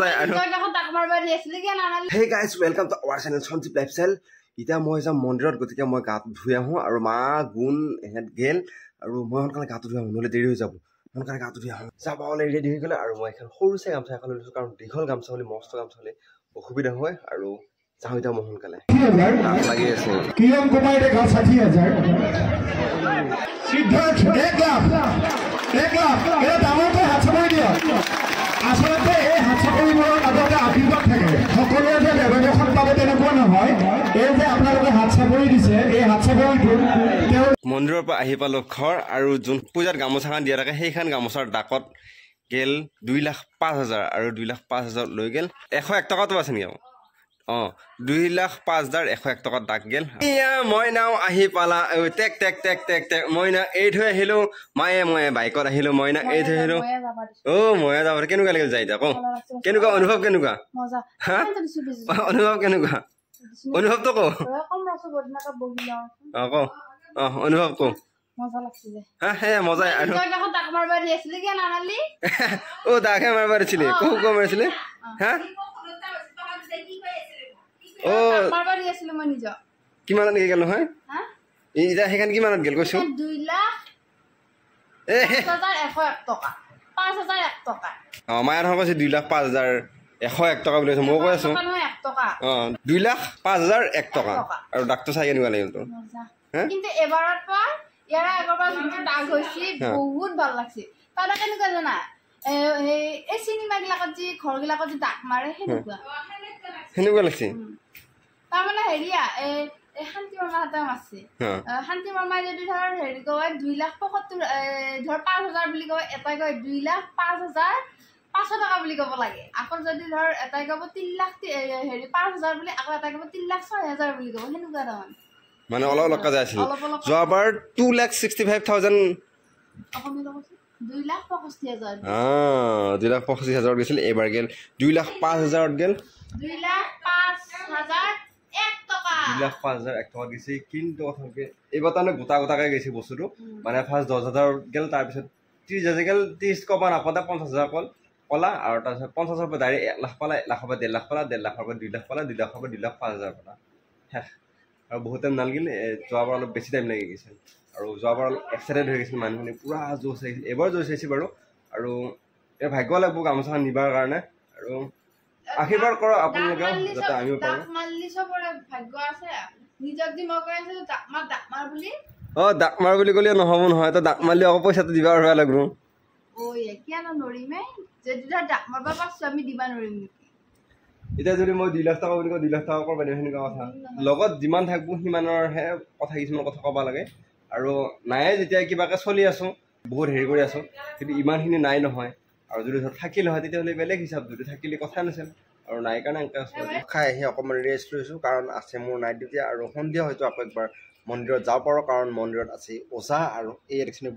Hey guys, welcome to our channel Sanjeev Lifestyle. Ita moi jam mondirat gotike moi gat dhui ahu aru ma gun het gel aru moi honkale gat dhui ahu nole deri hoi jabu honkale gat dhui ahu jaba ole ready hoi gele aru moi ekhan horu se gamsa ekhan loisu karon dighol gamsa hole mosto gamsa hole অসুবিধা হয় আৰু চাহিদা মহন কালে লাগি আছে কিয়ম কমাইৰে গা 60000 সিদ্ধাৰ্থ 1 লাখ এ দামতে হাত চাপৰি দিয় আসলে এই হাত চাপৰিবোৰৰ আগতে আশীৰ্বাদ থাকে সকলোৱে যে ব্যৱসায় পাবে তেনেকুৱা নহয় এই যে আপোনালোকে হাত চাপৰি দিছে এই হাত চাপৰিটো মন্দিৰৰ পৰা আহি পালো ঘৰ আৰু যোন পূজাত গামোচাখন দিয়া থাকে সেইখান গামোচাৰ ডাকত গেল 2,05,000 আৰু 2,05,000 লৈ গেল 101 টকা তো আছে নি 2,05,101 টকা ডাক গেল ইয়া মই নাও আহি পালা take take take take take মই না এই থৈ আহিলো মই বাইকত আহিলো মই না এই থৈ আহিলো মই যাব কেনেকুৱা লাগিল যাই তা কেনেকুৱা অনুভৱ কেনেকুৱা মজা অনুভৱ কেনেকুৱা অনুভৱ তো কম ৰস বদনাকা বহিলা অনুভৱ কম মজা লাগছে হে মজা আৰু তই দেখো তাক মারবা দিছিল কি না নালি ও দাকে মারবা দিছিল কো মারছিল হ্যাঁ ও মারবা দিছিল মই নিজ কিমান লাগি গেল হয় হ্যাঁ ইটা হেখান কিমানত গেল কইছো 2 লাখ 5,101 টকা 5,001 টকা মায়াৰ হক আছে 2,05,101 টকা বুলি মই কৈ আছো 1 টকা 2,05,101 টকা আৰু ডাক্তৰ চাই কেনেকুৱা লাগিল তোৰ কিন্তু এবাৰত পা ইয়াৰা একবাৰ কিন্তু ডাক হইছি বহুত ভাল লাগছে তাৰা কেনেকুৱা জানা এই সিনেমা গিলাকত যে ঘৰ গিলাকত যে ডাক মাৰে হেনেকুৱা লাগছে তাৰ মানে হেৰিয়া এই শান্তি মামা হাতে আছে শান্তি মামা যদি ধৰ হেৰি কয় 2,75,000 ধৰ 5,000 বুলি কয় এটা কয় 2,05,500 টকা বুলি কব লাগে আকৌ যদি ধৰ এটাই কব 3 লাখ হেৰি 5,000 বুলি আকৌ এটাই কব 3,06,000 বুলি কব হেনেকুৱা দাম মানে অলপ কাজ আছিল যোৱাবাৰ 2,65,000 2,65,000 গৈছিল এবাৰ গেল 2,05,000 গেল 2,05,001 টকা 2,05,001 টকা গৈছে কিন্তু কথাকে এইবাৰ তানে গোটা গৈছে বস্তুটো মানে ফাৰ্স্ট 10,000 গেল তাৰ পিছত 30,000 গেল 30 কবা নাপাতে 50,000 কলা আৰু তাৰ পিছত 50,000 পৰা ডাইৰেক্ট 1 লাখ পালা 1 লাখ পৰা 1.5 লাখ পালা 1.5 লাখ পৰা 2 লাখ পালা 2 লাখ পৰা 2,05,000 পালা আৰু বহুত টাইম নালাগিল যোৱাবাৰ অলপ বেছি টাইম লাগি গৈছিল আৰু যোৱাবাৰ অলপ এক্সাইটেড হৈ গৈছিল মানুহখিনি পুৰা জোচ আহিছিল এবাৰ জোচ আহিছে বাৰু আৰু এই ভাগ্য লাগব গামোচাখন নিবাৰ কাৰণে আৰু আশীৰ্বাদ কৰক আপোনালোকে যাতে আমিও পাৰো ভাগ্য আছে নিজক দি মই কৈ আছো ডাকমাৰ বুলি ডাকমাৰ বুলি ক'লে নহব নহয় তো ডাকমাৰলি আকৌ পইচাটো দিবা আৰু লাগিব কিয় নৰিমে যদি ডাকমাৰ বা পাছো আমি দিবা নৰিম এটা যদি মই 2 লাখ টকা বুলি কওঁ 2 লাখ টকা কৰবা হেনেকুৱা কথা লগত যিমান থাকবো সিমানৰহে কথা কিছুমান কথা ক'বা লাগে আৰু নাই যেতিয়া কিবাকে চলি আছো বহুত হেৰি কৰি আছো কিন্তু ইমানখিনি নাই নহয় আৰু যদি থাকিল হয় তেতিয়াহ'লে বেলেগ হিচাপ যদি থাকিলে কথা নাছিল আৰু নাই কাৰণে খাই আহি অকণমান ৰেষ্ট লৈছো কাৰণ আছে মোৰ নাইট ডিউটি আৰু সন্ধিয়া হয়তো আকৌ একবাৰ মন্দিৰত যাব পাৰো কাৰণ মন্দিৰত আছে ওজা আৰু এই দেখোন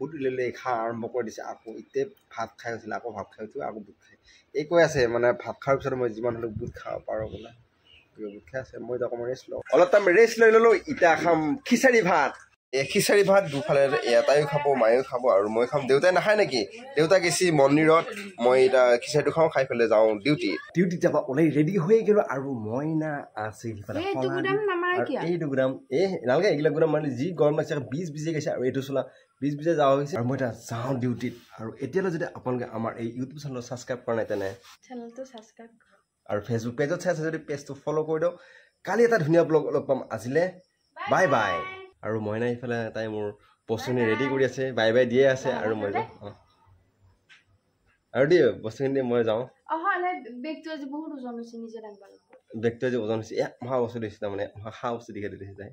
বুট লেলে খা আৰম্ভ কৰি দিছে আকৌ ইতে ভাত খাই হৈছিল আকৌ ভাত খাই উঠো আকৌ বুট খাই এই কৈ আছে মানে ভাত খোৱাৰ পিছত মই যিমান হ'লেও বুট খাব পাৰোঁ বোলে বুট খাই আছে মই অকণমান ৰেষ্ট লওঁ অলপ টাইম ৰেষ্ট লৈ ল'লোঁ ইটা খাম খিচাৰি ভাত খিচাৰি ভাত দুফালে এটাইও খাব মায়েও খাব আৰু মই খাম দেউতাই নাখায় নেকি দেউতা গেছি মন্দিৰত মই এতিয়া খিচাৰিটো খাওঁ খাই পেলাই যাওঁ ডিউটিত যাবা ওলাই ৰেডি হৈ গ'লো আৰু মই না আছিল এইটো গুদাম নালাগে এইবিলাক গুদাম মানে যি গৰম লাগিছে 20 বিজি গৈছে আৰু এইটো চলা 20 বিজি যাওঁ হৈছে আৰু মই এতিয়া যাওঁ ডিউটিত আৰু এতিয়ালৈ যদি আপোনালোকে আমাৰ এই ইউটিউব চেনেল ছাবস্ক্ৰাইব কৰা নাই তেনে চেনেলটো ছাবস্ক্ৰাইব আৰু ফেচবুক পেজত চাই আছে যদি পেজটো ফ'ল' কৰি দিয়ক কালি এটা ধুনীয়া ব্লগ লগ পাম আজিলে বাই বাই আৰু মই নাই ইফালে তাই মোৰ বস্তুখিনি ৰেডি কৰি আছে বাই বাই দিয়ে আছে আৰু মই যাওঁ আৰু দিয়ে বস্তুখিনি মই যাওঁ বেগটো আজি বহুত ওজন হৈছে নিজে দাঙিব লাগিব বেগটো আজি ওজন হৈছে মহা বস্তু দিছে তাৰমানে মহা বস্তু দিছে তাই